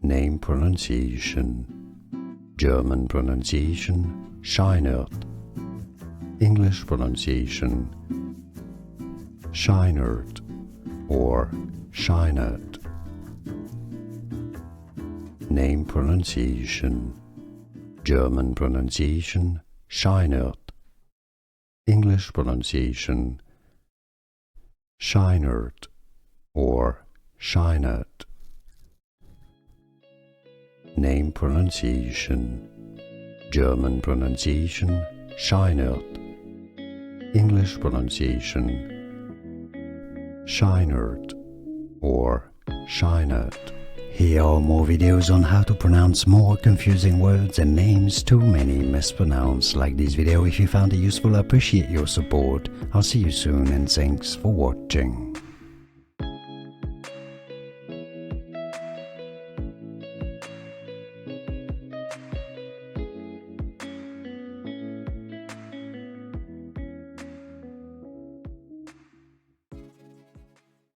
Name pronunciation. German pronunciation, Scheinert. English pronunciation, Scheinert or Scheinert. Name pronunciation. German pronunciation, Scheinert. English pronunciation, Scheinert or Scheinert. Name pronunciation. German pronunciation, Scheinert. English pronunciation, Scheinert or Scheinert. Here are more videos on how to pronounce more confusing words and names too many mispronounced. Like this video if you found it useful. I appreciate your support. I'll see you soon and thanks for watching.